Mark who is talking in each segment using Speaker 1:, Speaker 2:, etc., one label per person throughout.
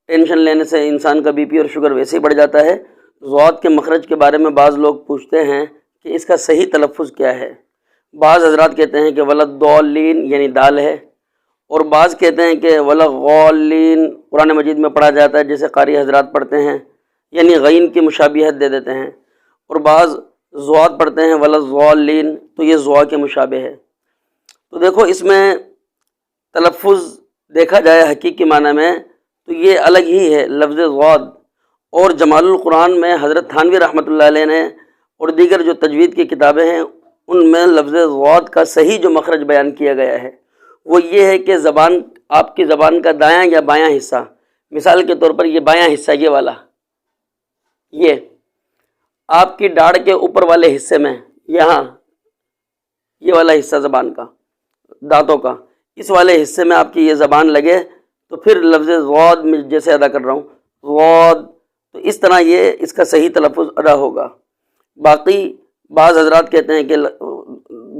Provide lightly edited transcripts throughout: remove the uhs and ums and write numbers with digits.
Speaker 1: Tension لینے سے انسان کا بی پی اور شوگر ویسے ہی بڑھ جاتا ہے۔ ضاد کے مخرج کے بارے میں بعض لوگ پوچھتے ہیں کہ اس کا صحیح تلفظ کیا ہے۔ بعض حضرات کہتے ہیں کہ ولدالین یعنی دال ہے، اور بعض کہتے ہیں کہ ولغالین قرآن مجید میں پڑھا جاتا ہے جیسے قاری حضرات پڑھتے ہیں، یعنی غین کی مشابہت دے دیتے ہیں، اور بعض ضاد پڑھتے ہیں ولضالین، تو یہ ضوا کے مشابہ ہے۔ تو دیکھو اس میں تلفظ دیکھا جائے حقیقی معنی میں تو یہ الگ ہی ہے لفظ ضاد، اور جمال القرآن میں حضرت تھانوی رحمۃ اللہ علیہ نے اور دیگر جو تجوید کی کتابیں ہیں ان میں لفظ ضاد کا صحیح جو مخرج بیان کیا گیا ہے وہ یہ ہے کہ زبان، آپ کی زبان کا دایاں یا بایاں حصہ، مثال کے طور پر یہ بایاں حصہ یہ والا، یہ آپ کی داڑھ کے اوپر والے حصے میں یہاں یہ والا حصہ زبان کا، دانتوں کا، اس والے حصے میں آپ کی یہ زبان لگے تو پھر لفظ ضاد میں جیسے ادا کر رہا ہوں ضاد، تو اس طرح یہ اس کا صحیح تلفظ ادا ہوگا۔ باقی بعض حضرات کہتے ہیں کہ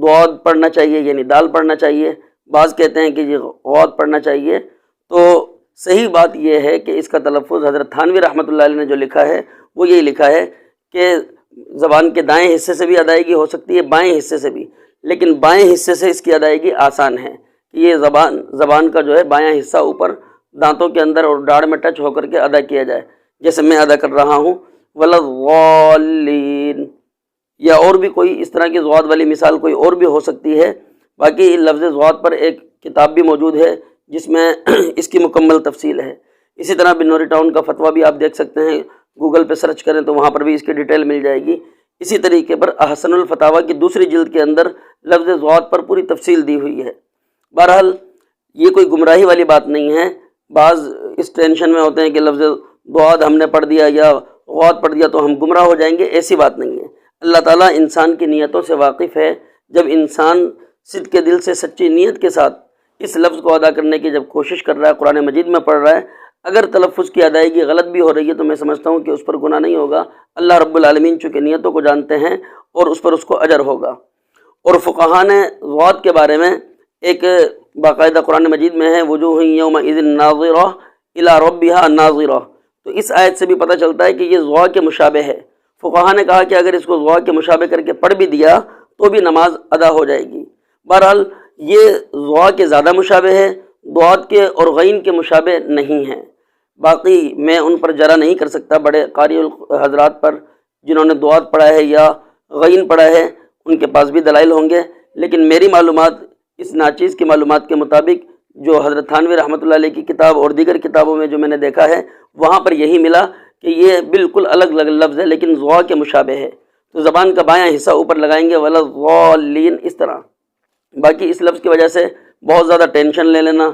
Speaker 1: ضاد پڑھنا چاہیے یعنی دال پڑھنا چاہیے، بعض کہتے ہیں کہ یہ غاد پڑھنا چاہیے۔ تو صحیح بات یہ ہے کہ اس کا تلفظ حضرت تھانوی رحمۃ اللہ علیہ نے جو لکھا ہے وہ یہی لکھا ہے کہ زبان کے دائیں حصے سے بھی ادائیگی ہو سکتی ہے، بائیں حصے سے بھی، لیکن بائیں حصے سے اس کی ادائیگی آسان ہے کہ یہ زبان کا جو ہے بایاں حصہ اوپر دانتوں کے اندر اور داڑھ میں ٹچ ہو کر کے ادا کیا جائے، جیسے میں ادا کر رہا ہوں ولضالین، یا اور بھی کوئی اس طرح کی ضاد والی مثال کوئی اور بھی ہو سکتی ہے۔ باقی لفظ ضاد پر ایک کتاب بھی موجود ہے جس میں اس کی مکمل تفصیل ہے۔ اسی طرح بنوری ٹاؤن کا فتویٰ بھی آپ دیکھ سکتے ہیں، گوگل پہ سرچ کریں تو وہاں پر بھی اس کی ڈیٹیل مل جائے گی۔ اسی طریقے پر احسن الفتاویٰ کی دوسری جلد کے اندر لفظ ضاد پر پوری تفصیل دی ہوئی ہے۔ بہرحال یہ کوئی گمراہی والی بات نہیں ہے۔ بعض اس ٹینشن میں ہوتے ہیں کہ لفظ ضاد ہم نے پڑھ دیا یا غاد پڑھ دیا تو ہم گمراہ ہو جائیں گے، ایسی بات نہیں ہے۔ اللہ تعالیٰ انسان کی نیتوں سے واقف ہے۔ جب انسان صدق کے دل سے سچی نیت کے ساتھ اس لفظ کو ادا کرنے کی جب کوشش کر رہا ہے، قرآن مجید میں پڑھ رہا ہے، اگر تلفظ کی ادائیگی غلط بھی ہو رہی ہے تو میں سمجھتا ہوں کہ اس پر گناہ نہیں ہوگا۔ اللہ رب العالمین چونکہ نیتوں کو جانتے ہیں اور اس پر اس کو اجر ہوگا۔ اور فقہاء نے ضاد کے بارے میں ایک باقاعدہ قرآن مجید میں ہے وجوہ یومئذ ناظرہ الی ربہا ناظرہ، تو اس آیت سے بھی پتہ چلتا ہے کہ یہ ضوا کے مشابہ ہے۔ فقہاء نے کہا کہ اگر اس کو ضوا کے مشابہ کر کے پڑھ بھی دیا تو بھی نماز ادا ہو جائے گی۔ بہرحال یہ ضوا کے زیادہ مشابہ ہے، ضاد کے اور غین کے مشابہ نہیں ہیں۔ باقی میں ان پر جرا نہیں کر سکتا، بڑے قاری حضرات پر جنہوں نے ضاد پڑھا ہے یا غین پڑھا ہے ان کے پاس بھی دلائل ہوں گے، لیکن میری معلومات اس ناچیز کی معلومات کے مطابق جو حضرت تھانوی رحمۃ اللہ علیہ کی کتاب اور دیگر کتابوں میں جو میں نے دیکھا ہے وہاں پر یہی ملا کہ یہ بالکل الگ الگ لفظ ہے لیکن ضوا کے مشابہ ہے۔ تو زبان کا بایاں حصہ اوپر لگائیں گے ولضالین اس طرح۔ باقی اس لفظ کی وجہ سے بہت زیادہ ٹینشن لے لینا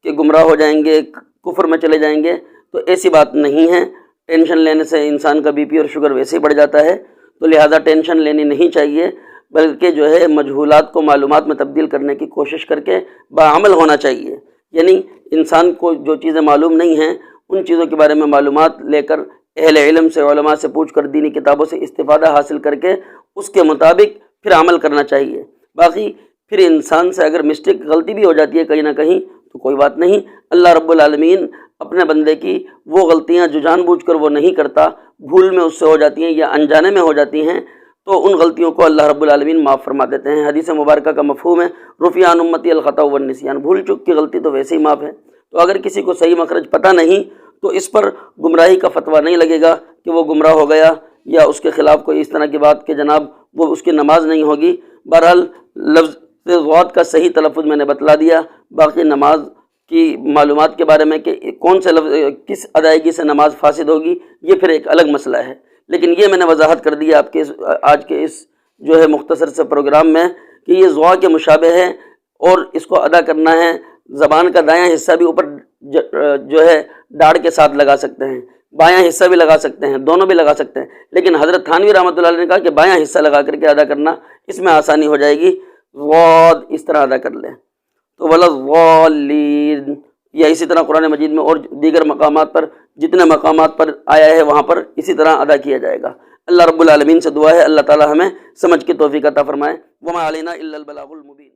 Speaker 1: کہ گمراہ ہو جائیں گے، کفر میں چلے جائیں گے، تو ایسی بات نہیں ہے۔ ٹینشن لینے سے انسان کا بی پی اور شوگر ویسے ہی بڑھ جاتا ہے، تو لہٰذا ٹینشن لینی نہیں چاہیے، بلکہ جو ہے مجہولات کو معلومات میں تبدیل کرنے کی کوشش کر کے بعمل ہونا چاہیے۔ یعنی انسان کو جو چیزیں معلوم نہیں ہیں ان چیزوں کے بارے میں معلومات لے کر اہل علم سے، علماء سے پوچھ کر، دینی کتابوں سے استفادہ حاصل کر کے اس کے مطابق پھر عمل کرنا چاہیے۔ باقی پھر انسان سے اگر مسٹیک غلطی بھی ہو جاتی ہے کہیں نہ کہیں تو کوئی بات نہیں، اللہ رب العالمین اپنے بندے کی وہ غلطیاں جو جان بوجھ کر وہ نہیں کرتا، بھول میں اس سے ہو جاتی ہیں یا انجانے میں ہو جاتی ہیں، تو ان غلطیوں کو اللہ رب العالمین معاف فرما دیتے ہیں۔ حدیث مبارکہ کا مفہوم ہے رفع عن امتی الخطأ والنسیان، بھول چک کی غلطی تو ویسے ہی معاف ہے۔ تو اگر کسی کو صحیح مخرج پتہ نہیں تو اس پر گمراہی کا فتویٰ نہیں لگے گا کہ وہ گمراہ ہو گیا یا اس کے خلاف کوئی اس طرح کی بات کہ جناب وہ اس کی نماز نہیں ہوگی۔ بہرحال لفظ ضاد کا صحیح تلفظ میں نے بتلا دیا، باقی نماز کی معلومات کے بارے میں کہ کون سے لفظ کس ادائیگی سے نماز فاسد ہوگی یہ پھر ایک الگ مسئلہ ہے، لیکن یہ میں نے وضاحت کر دی آپ کے آج کے اس جو ہے مختصر سے پروگرام میں کہ یہ ضوا کے مشابہ ہے اور اس کو ادا کرنا ہے۔ زبان کا دایاں حصہ بھی اوپر جو ہے داڑھ کے ساتھ لگا سکتے ہیں، بایاں حصہ بھی لگا سکتے ہیں، دونوں بھی لگا سکتے ہیں، لیکن حضرت تھانوی رحمۃ اللہ علیہ نے کہا کہ بایاں حصہ لگا کر کے ادا کرنا، اس میں آسانی ہو جائے گی، ضاد اس طرح ادا کر لیں تو ولضالین، یا اسی طرح قرآن مجید میں اور دیگر مقامات پر جتنے مقامات پر آیا ہے وہاں پر اسی طرح ادا کیا جائے گا۔ اللہ رب العالمین سے دعا ہے اللہ تعالی ہمیں سمجھ کی توفیق عطا فرمائے۔ وما علینا الا البلاغ المبین۔